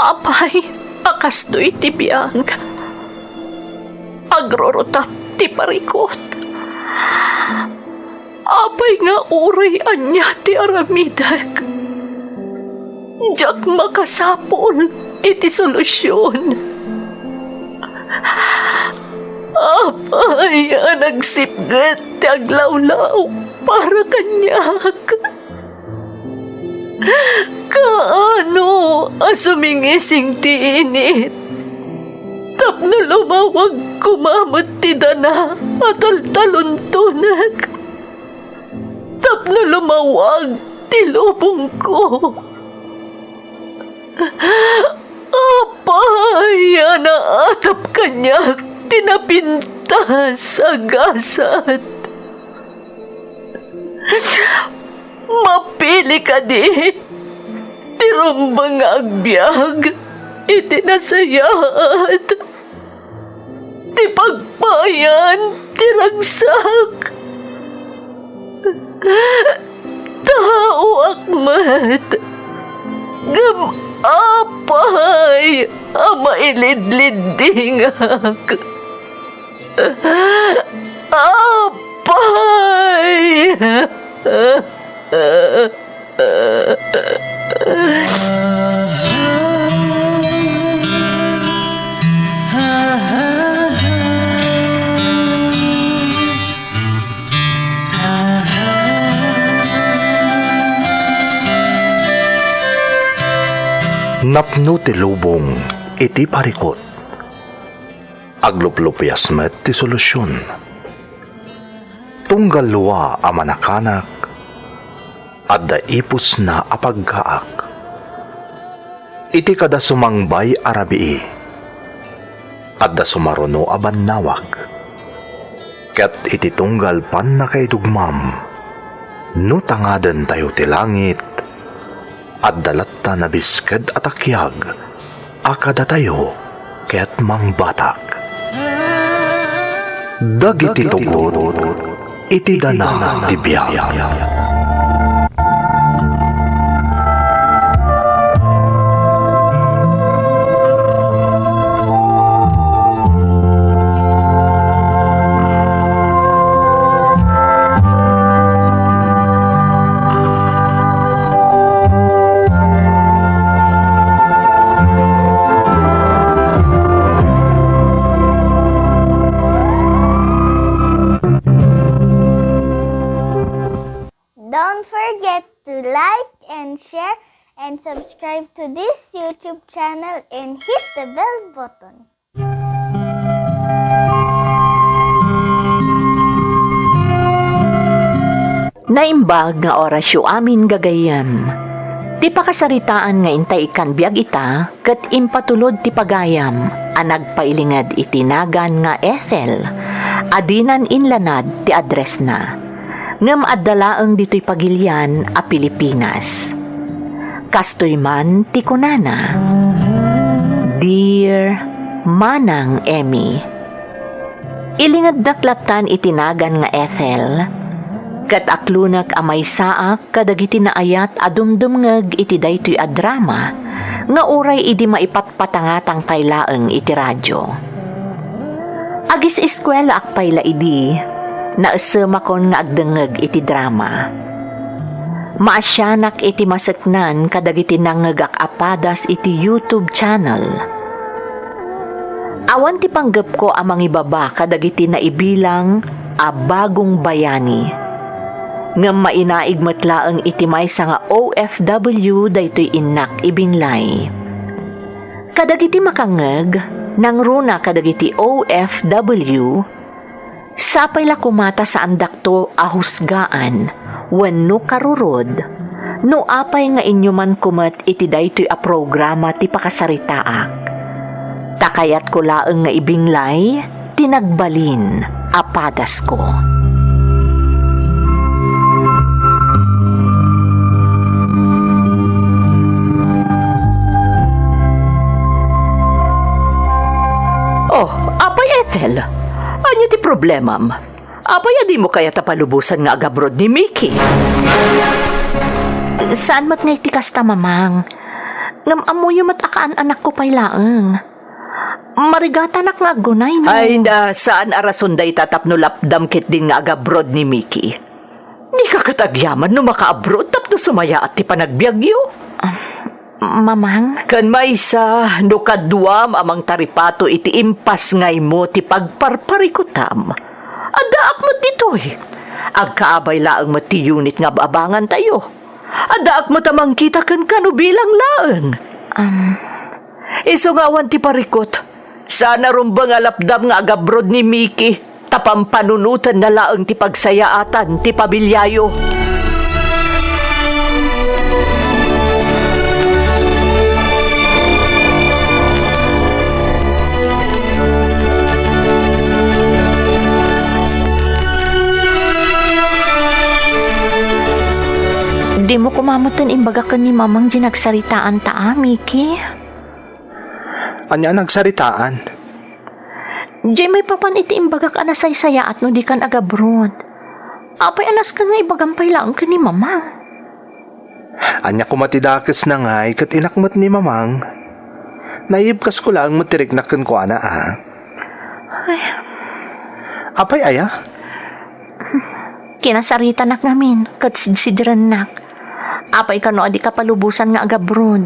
Apay, akastoy ti biyang. Agrorotap ti parikot. Apay nga uray anya ti aramidag. Diyak makasapol iti solusyon. Apay, nagsipgat ti aglawlaw para kanyak. Kaano sumingising ti init? Tapno lumawag kumamot ti dana at altaluntunag. Tapno lumawag ti lubong ko. Apay, naatap kanyak tinapintas agasat. Mapili ka di, tirumbang agbyag, itinasayat, ti pagpayan, tiragsak. Tao akmat, gam apay, mailidlidingak. Apay! Napno ti lubong iti parikot. Agluplupyas met ti solusyon. Tunggal luwa a manakanak, adda ipus na apagkaak. Iti kada sumangbay arabii, adda sumaruno aban nawak. Ket iti tunggal pan na kay dugmam, no tangaden tayo ti langit, adda latta na bisked at akyag, akada tayo ket mangbatak. Dagiti tugot, iti danang ti biyag. Don't forget to like and share and subscribe to this YouTube channel and hit the bell button. Naimbag nga orasyo amin gagayam. Ti pakasaritaan nga intay ikan biag ita, ket impatulod ti pagayam, anagpailingad itinagan nga Ethel, adinan inlanad ti address na. Ngam addalaeng dito'y pagilyan a Pilipinas. Kastoy man ti kunana. Dear Manang Emmy, ilingad daklatan itinagan nga Ethel, ket aklunak amay saak kadagiti naayat adumdumngeg iti daytoy a drama nga uray idi maipatpatangatang kaylaeng iti radyo. Agis eskwela akpay la idi, naesemakon nga agdengeg iti drama. Maasyanak iti maseknan kadagiti nangegak apadas iti YouTube channel. Awan ti panggep ko amang ibaba kadagiti naibilang a bagong bayani. Ngem mainaig metlaeng iti maysa nga OFW daytoy innak ibinglay. Kadagiti makangeg nangruna kadagiti OFW, sapay la kumata sa andakto ahusgaan wenno karurod no apay nga inyo man kumet iti daytoy a programa ti pakasaritaak. Takayat ko laeng nga ibinglay tinagbalin apadas ko. Oh, apay Ethel, anyo ti problemam? Apay adi mo kaya tapalubusan nga agabrod ni Mickey? Saan mat nga iti kasta, mamang? Ngam amoy matakaan anak ko pay laeng. Marigata nak nga gunay no. Ay na, saan arason day tatapno lapdam kit din nga aga-abroad ni Mickey? Di ka katagyaman no maka-abroad tapno sumaya at ti panagbiagyo. Mamang, Kan maysa, no kaduam amang taripato iti impas ngay mo ti pagparparikutam. Adaak mo ditoy. Agkaabay laang mo ti unit nga baabangan tayo. Adaak mo tamang kita kan kano bilang laang. Iso nga awan ti parikot. Sana rumbang alapdam nga agabrod ni Mickey. Tapang panunutan na laang ti pagsayaatan ti pabilyayo. di mo kumamutan imbagakan ni mamang ginagsaritaan ta, Mickey. Anya nagsaritaan? Di may papan iti imbagak anasay-saya at no di kan agabrod. Apay anas ka nga ibagampay lang ka ni mamang. Anya kumatidakes na ngay kat inakmat ni mamang. Naibkas ko lang matiriknakan ko ana Ay, Apay aya? kinasarita nak namin, kat sidsidran nak. Apay ka no adi ka palubusan nga agabrod.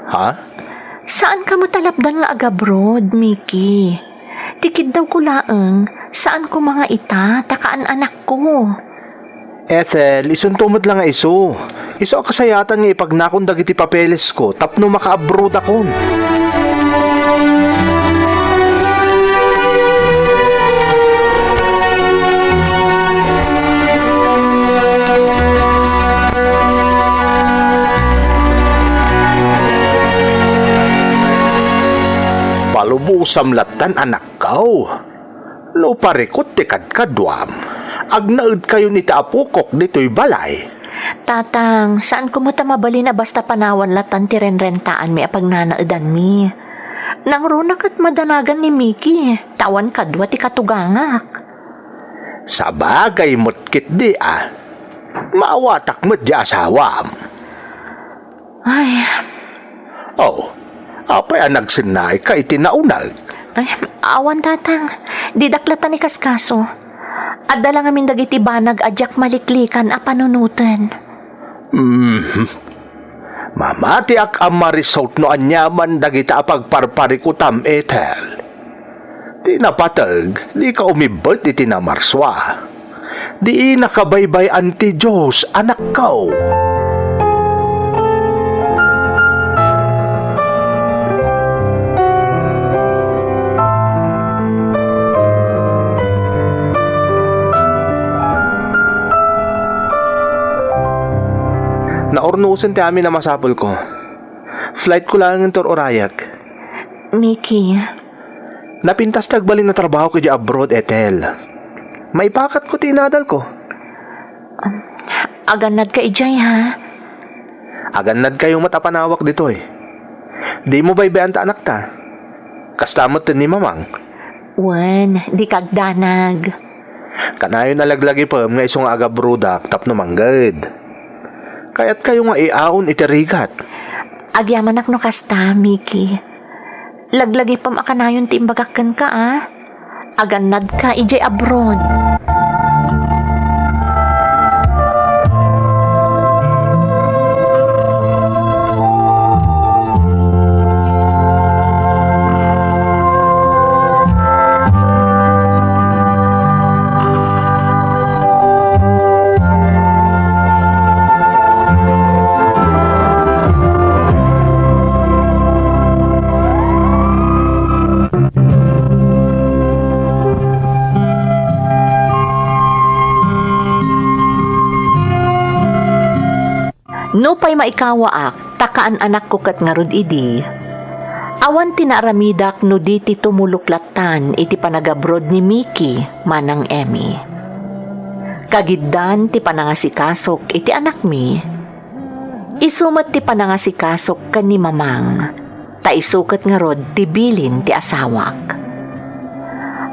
Ha? Saan ka mo talapdan nga agabrod, Mickey? Tikid daw ko laeng, saan ko mga ita, takaan anak ko. Ethel, isuntumot lang nga iso. Iso ang kasayatan nga ipagnakundag iti papeles ko, tapno maka-abroad ako. Palubusam latan anak kau. No parikot ti kadkadwam. Agnaud kayo ni taapukok dito'y balay. Tatang, saan ko mo tamabali na basta panawan latan ti renrentaan mi apag nanaadan mi? Nang runak at madanagan ni Mickey, tawan kadwa ti katugangak. Sa bagay mo't kit di Maawatak mo't di asawam. Ay, Oh, apay ang nagsinay ka itinaunag. ay, awan tatang, didaklatan ni kaskaso. Adala ngamin dagiti banag adyak maliklikan a panunutan. Mamati ak amarisot no anyaman dagita apagparparikutam Ethel. Di napatag, di ka umibot iti namarswa. Di nakabaybay anti Diyos, anak kau. Naornusan ti amin na masapol ko. Flight ko lang ng Tor-Orayak. Mickey, Napintas tagbalin na trabaho ko di abroad, Ethel. May pakat ko tinadal ko. aganad ka ijay ha? Aganad kayong matapanawak dito eh. Di mo baybayan ta anak ta. Kastamot ni mamang. Wen, di kagdanag. Kanayo nalaglagi pa nga isong agabrudak tapno manggad. Kaya't kayo nga iaon itirigat. Agyaman ak no kasta, Mickey. Laglagi pam akanayon ti imbagakan ka aganad ka ijay abroad. No pay maikawaak, takaan anak ko kat ngarud idi. Awan tinaramidak no di ti tumuluklatan iti panagabrod ni Mickey manang Emmy. Kagiddan ti panangasikasok iti anak mi. Isumat ti panangasikasok kan ni mamang. Ta isukat ngarod ti bilin ti asawak.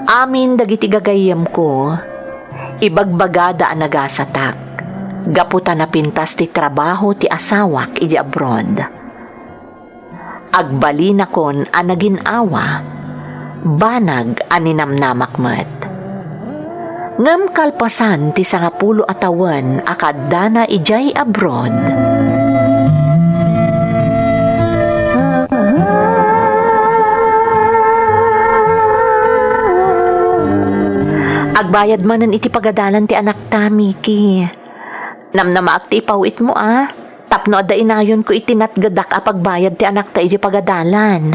Amin dagiti gagayem ko, ibagbagada ang nagasatak. Gaputan na pintas ti trabaho ti asawak iti abroad. Agbalina kon anagin awa, banag aninamnamak met. Ngam kalpasan ti 10 atawan akadana ijay abroad. Agbayad manan iti pagadalan ti anak ta, Miki. Namnamaak ti ipawit mo Tapno ada inayon ko itinatgadak a pagbayad ti anak ta iti pagadalan.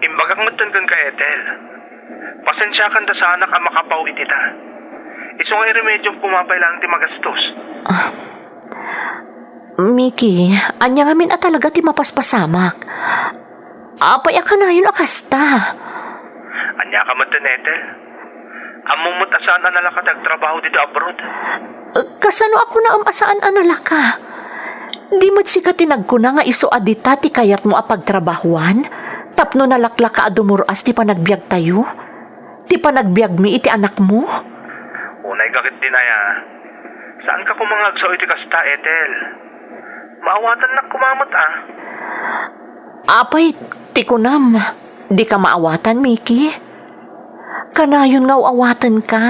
Imbagak mo ka Ethel. Pasensya kan da sa anak ang makapaw iti ta. Iso nga remedyong pumapay lang ti magastos. Miki, anya ngamin talaga ti mapaspasamak. Apay ka na yun akasta. Anya ka mo Ethel. Amumot asaan ang nalakatag trabaho dito abroad. Kasano ako na asaan analaka? Di mo't sika tinagkuna nga iso adita ti kayat mo apagtrabahuan? Tapno nalaklak ka adumuras ti panagbiag tayo? Ti panagbiag mi iti anak mo? Unay gakit din Saan ka kumangagso iti kasta, Ethel? Maawatan na kumamot Apay, ti kunam. Di ka maawatan, Miki. Kanayon nga awatan ka.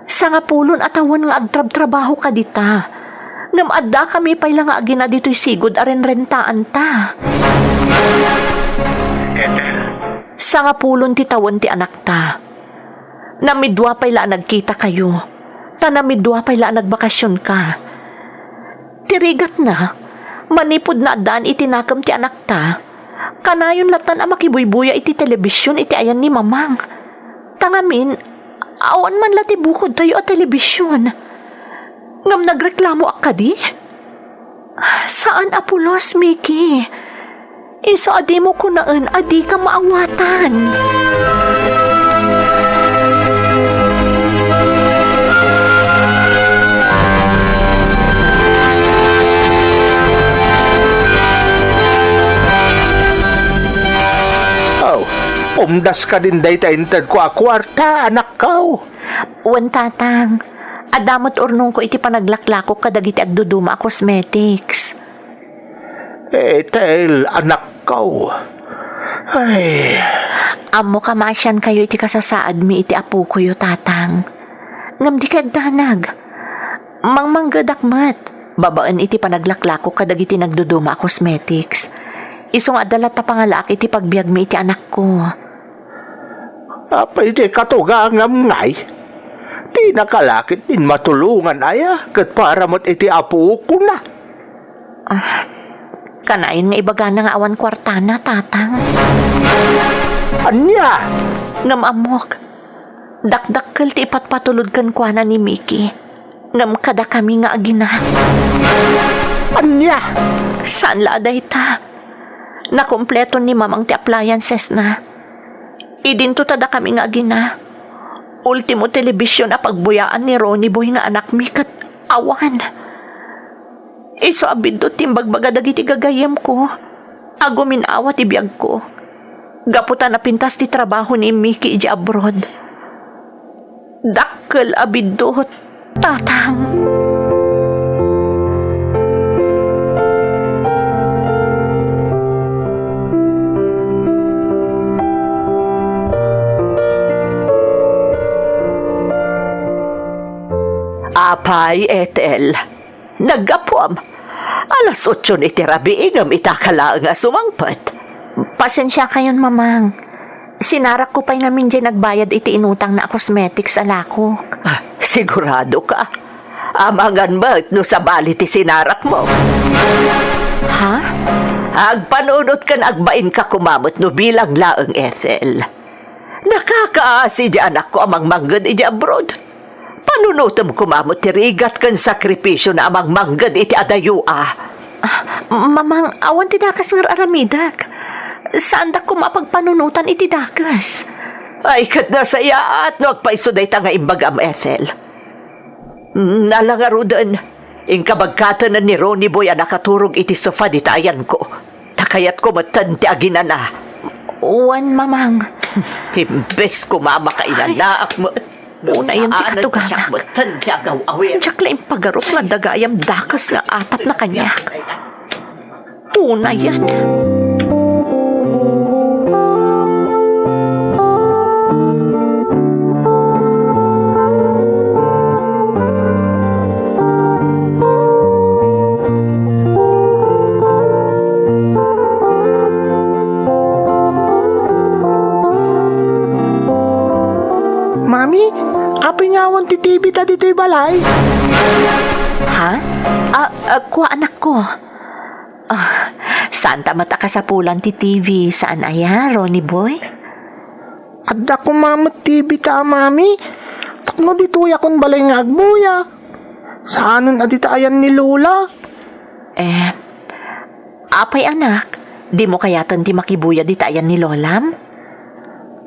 Sa nga pulon atawan nga agtrab-trabaho ka dita. Ngam adda kami pay lang nga agina dito'y sigod aren rentaan ta. Ethel. Sa nga pulon ti tawon ti anak ta. Namidwa pay la nagkita kayo. Namidwa pay la nagbakasyon ka. Tirigat na. Manipod na addaan itinakam ti anak ta. Kanayon latan ang makibuybuya iti telebisyon iti ayan ni mamang. Tangamin, awan man lati bukod tayo at telebisyon. Ngam nagreklamo ak di? Saan apulos, Miki? Iso adi mo kunaan, adi ka maawatan. Umdas ka din day ta entered ko kwarta, anak ko. Wan tatang, adamot urnong ko iti panaglaklako kadagiti agduduma cosmetics. Ethel, anak ko. Ay. Amo kamasyan kayo iti kasasaad mi iti apo ko yo tatang. Ngam di kagdanag. Mangmanggedakmat. Babaan iti panaglaklako kadagiti nagduduma cosmetics. Isong adalat ta pangalak iti pagbiag mi iti anak ko. Apay di katugangam ngay. Di nakalakit din matulungan kat para mo't iti apo ko na. Kanain nga ibaga na nga awan kwartana, tatang. Anya? Ngam amok. Dakdakkel ti ipatpatulod kan kuana ni Miki. Ngam kada kami nga agina. Anya? Saan la aday ta? Nakompleto ni mamang ti appliances na. Idinto tada kami nga agina. Ultimo telebisyon a pagbuyaan ni Ronnie Boy nga anak mi kat awan. Iso abidot timbagbaga dagiti gagayem ko. Agumin awat ibiyag ko. Gaputan na pintas ti trabaho ni Miki iji abroad. Dakkel abidot, tatang. Apay, Ethel. Naggapuam. Alas 8 ni tirabi ingam itakala nga sumangpat. Pasensya kayon, mamang. Sinarak ko pa'y namin dyan nagbayad iti inutang na cosmetics alako. Sigurado ka. Amangan ba no sa bali ti sinarak mo? Ha? Agpanunot kan agbain ka kumamot no bilang laeng Ethel. Nakakaasi di anak ko amang manggad iti abroad. Panunutom kumamot ti rigat kan sakripisyo na amang manggad iti adayua. Mamang, awan ti dakas nga aramidak. Saan da ko mapagpanunutan iti dakas? Ay kat na saya at no agpaisuday ta nga imbagam Ethel. Nalangaro doon. Ingkabagkatan na ni Ronnie Boy ang nakaturog iti sofa di tayan ko. Takayat ko matan ti aginan na. Uwan, mamang. Imbes ko mamakainan na mo. Una yun ti katuganak. Awin. Tsakla yung pagarok nga dagayam dakas nga atap na kanya. Una yan. ti TV ta dito'y balay. Ha? Kuha anak ko. Saan ta matakasapulan ti TV? Saan aya, Ronnie Boy? Adda ko mamot TV ta, mami. Takno dito'y akong balay nga agbuya. Saanon adita ayan ni Lola? Apay anak, di mo kayatan ti makibuya di tayan ni Lolam?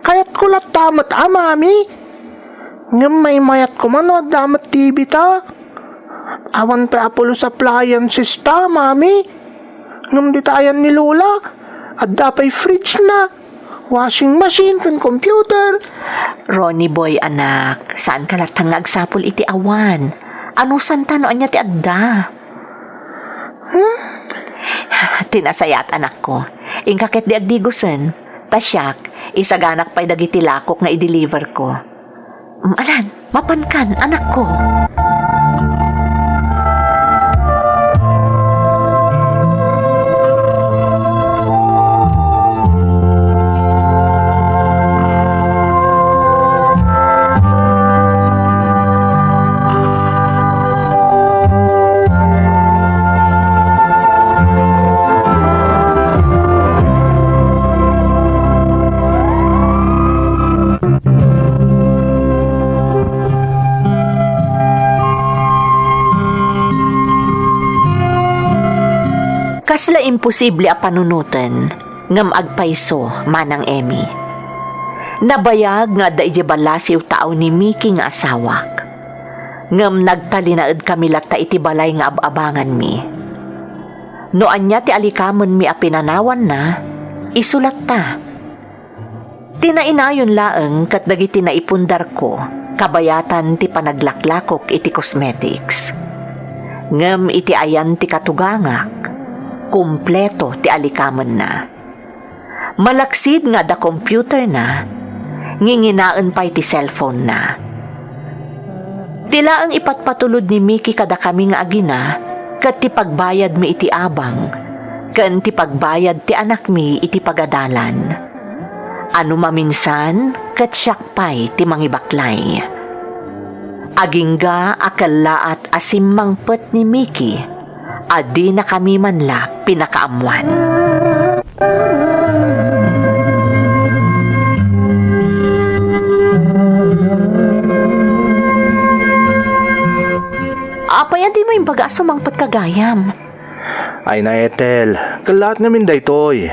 Kayat ko lat tamat, mami. Ngam may mayat ko man o damat TV ta. Awan pa Apollo appliances ta, mami. Ngam di tayan ni Lola. Adda pa'y fridge na. Washing machine kan computer. Ronnie Boy anak, saan ka latang agsapol iti awan? Ano santano anya ti adda? Tinasayat anak ko. Ingkakit di agdigusen. Tasyak, isaganak pa'y dagiti lakok nga i-deliver ko. Alan, mapankan, anak ko. Kasla imposible a panunutan, ngam agpaiso manang Emmy. Nabayag nga da balasiw tao ni Mickey nga asawak. Ngam nagtalinaed kami latta iti balay nga ababangan mi. No anya ti alikamon mi a pinanawan na, isulat ta. Tinainayon laeng kat dagiti naipundar ko, kabayatan ti panaglaklakok iti cosmetics. Ngam iti ayan ti katugangak, kumpleto ti alikamon na. Malaksid nga da computer na, nginginaan pa iti cellphone na. Tila ang ipatpatulod ni Mickey kada kami nga agina, kat ti pagbayad mi iti abang, kan ti pagbayad ti anak mi iti pagadalan. Ano maminsan, kat siyak pa'y ti mangibaklay. Agingga akalaat asimmangpet ni Mickey, adi na kami manla pinakaamuan. Apay adi mo yung baga sumangpet kagayam. Ay na Ethel, kalat namin daytoy.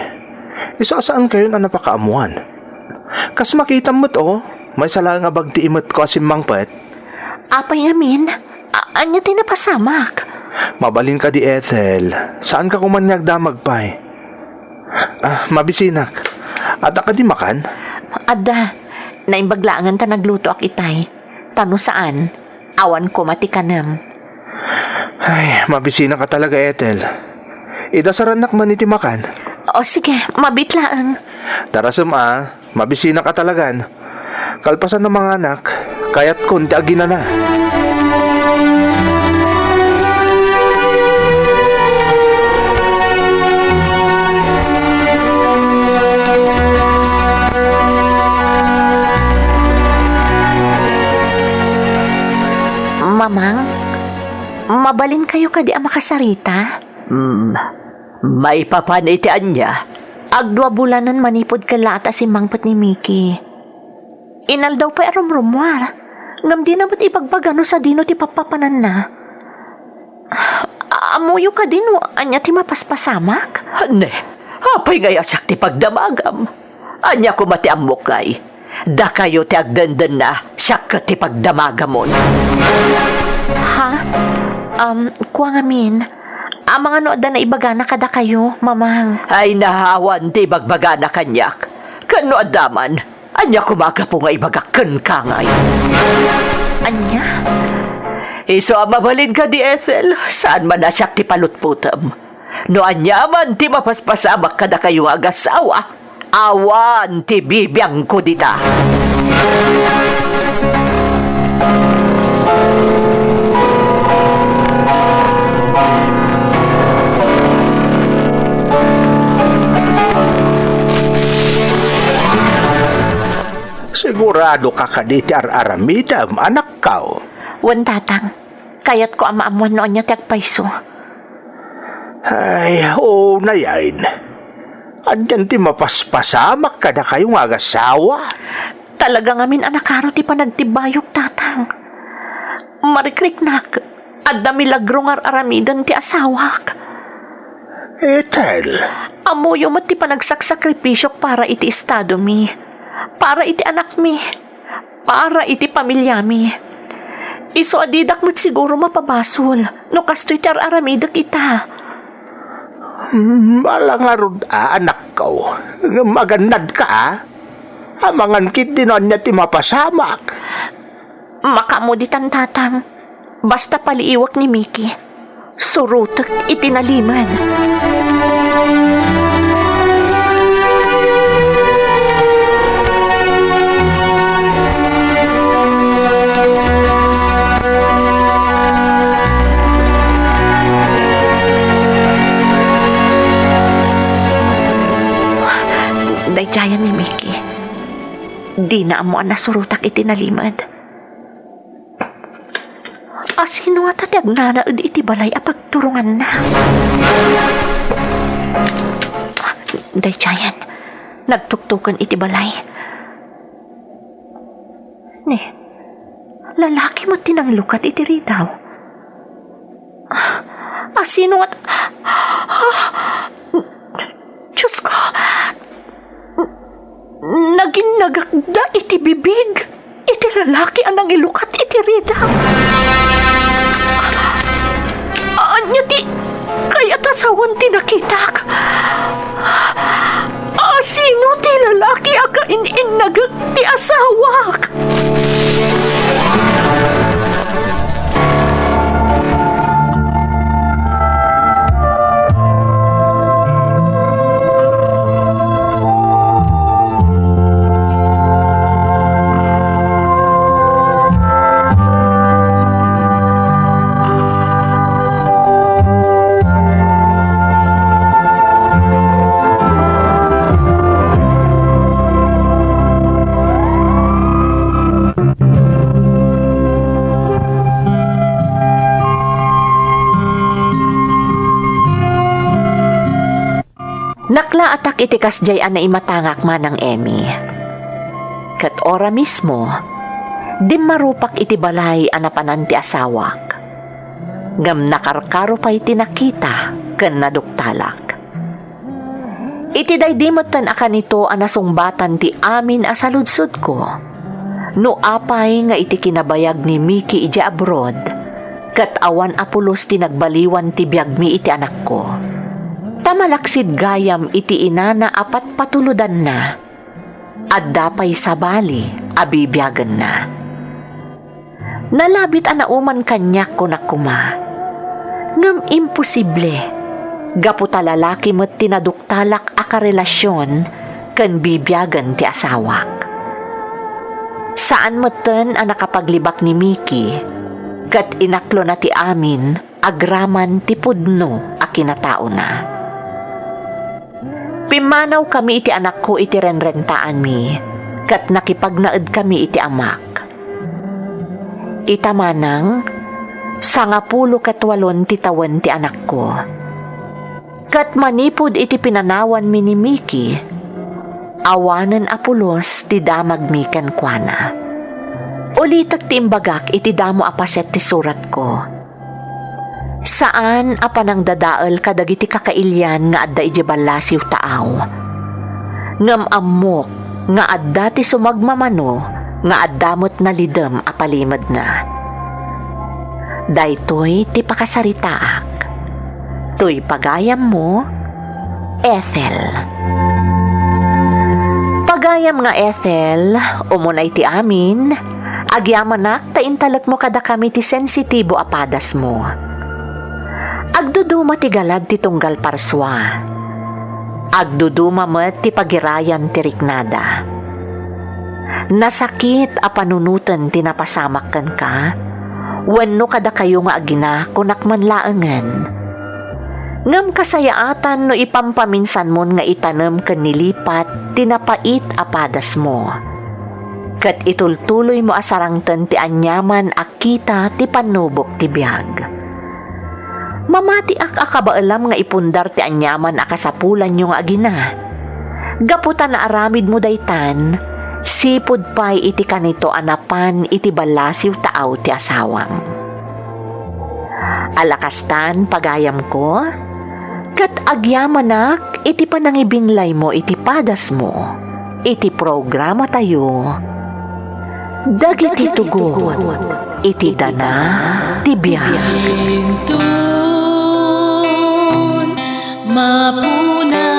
Isa saan kayo na napakaamuan? Kas makita mo't may sala nga bagti imot ko asimmangpet. Apay amin, anya ti napasamak. Mabalin ka di Ethel. Saan ka kumanyag damag pa'y? Mabisinak. Ada ka di makan? Ada, naimbaglaangan ta nagluto ak itay. Tano saan? Awan ko matikanam. Ay, mabisinak ka talaga Ethel. Idasaranak man iti makan. O sige, mabitlaan. Darasam mabisinak ka talagan. Kalpasan ng mga anak, kaya't kunti agina na. Mamang, mabalin kayo kadi ang makasarita? May papanitian niya. Agdua bulanan manipod kalata si mangpet ni Mickey. Inal daw pa rumrumwar. Ngam di naman ipagbagano sa dino ti papapanan na. Amuyo ka din o anya ti mapaspasamak? Hane, apay gaya siyak ti pagdamagam. Anya ko mati amukay. Da kayo ti agdandan na siyak ka ti pagdamagamon. Ha? Kuha ngamin. Ang mga nooda na ibagana kada kayo, mamang. Ay nahawan ti bagbagana kanyak. Kano adaman, anya kumaga po nga ibagakan kangay. Anya? Iso mabalin ka di Ethel, saan man na siyak ti palutputam. No anya man ti mapaspasamak kada kayo agasawa, awan ti bibiyang ko dita. Sigurado ka kaditi aramidam, anak kao. Wan tatang, kayat ko amaamuan noon niya tiag paiso. Ay, oo na yan. Andyan ti mapaspasamak kada kayo nga agasawa. Talaga ngamin anakaro ti panagtibayok tatang. Marikriknak, adda milagro nga aramidan ti asawak. Ethel, Amuyo mat ti panagsakripisyok para iti estado mi. Para iti anak mi. Para iti pamilya mi. Iso adidak mo't siguro mapabasol. No kasto'y ti aramidak ita. malangarod anak ko. Magandad ka Amangan kit dinon niya ti mapasamak. Makamuditan tatang. Basta paliiwak ni Mickey. Surutak itinaliman. Dayjayan ni Mickey. Di na amo ang nasurutak itinalimad. Asino nga tatag na iti balay apagturungan na. Dayjayan, nagtuktukan iti balay. Ne, lalaki mo tinanglukat iti ridaw. Asino nga... Diyos ko, naginagakda iti bibig. Iti lalaki ang nangilukat iti ridaw. Anya ti, kaya tasawan ti nakitak. Sino ti lalaki aga in-inagak ti asawak? Nakla atak iti kasjay na imatangak manang Emmy. Kat ora mismo, di marupak iti balay anapanan ti asawak. Ngam nakarkaro pa iti nakita ken naduktalak. Iti daydimatan akan ito anasumbatan ti amin asaludsud ko. No apay nga iti kinabayag ni Mickey iti abroad, kat awan apulos ti nagbaliwan ti biag mi iti anak ko. Tamalaksid gayam iti inana apat patuludan na, at dapay sa bali abibiyagan na. Nalabit anauman kanyak ko nakuma, ngam imposible, gaputa lalaki mo't tinaduktalak akarelasyon kan bibiyagan ti asawak. Saan mo't ang nakapaglibak ni Mickey, kat inaklo na ti amin, agraman ti pudno a kinatao na. Pimanaw kami iti anak ko iti renrentaan mi, kat nakipagnaed kami iti amak. Itamanang, 98 ti tawen ti anak ko. Kat manipod iti pinanawan mi ni Mickey, awanen apulos ti damag mi ken kuana. Ulitak ti imbagak iti damo apaset ti surat ko. Saan apanang dadaal kadagiti kakailyan nga adda iti balasiw taaw. Ngam ammok nga adda ti sumagmamano nga addamot na lidem apalimad na. Daytoy ti pakasaritaak. Toy pagayam mo, Ethel. Pagayam nga Ethel, umunay ti amin, agyamanak ta intalat mo kada kami ti sensitibo apadas mo. Agduduma ti galad ti tunggal parswa. Agduduma met ti pagirayan ti riknada. Nasakit a panunutan ti napasamak ken ka, wenno kada kayo nga agina kunak manlaengen. Ngam kasayaatan no ipampaminsan mon nga itanem ken nilipat ti napait apadas mo. Kat itultuloy mo asarangten ti anyaman akita ti panubok ti biyag. Mamati akabaalam nga ipundar ti anyaman akasapulan yung agina. Gaputan na aramid mo daytan, sipod pa'y iti kanito anapan iti balasiw taaw ti asawang. Alakastan pagayam ko, kat agyamanak iti panangibinlay mo iti padas mo, iti programa tayo. Dagiti tugon, iti dana, ti biyag. Tun, mapuna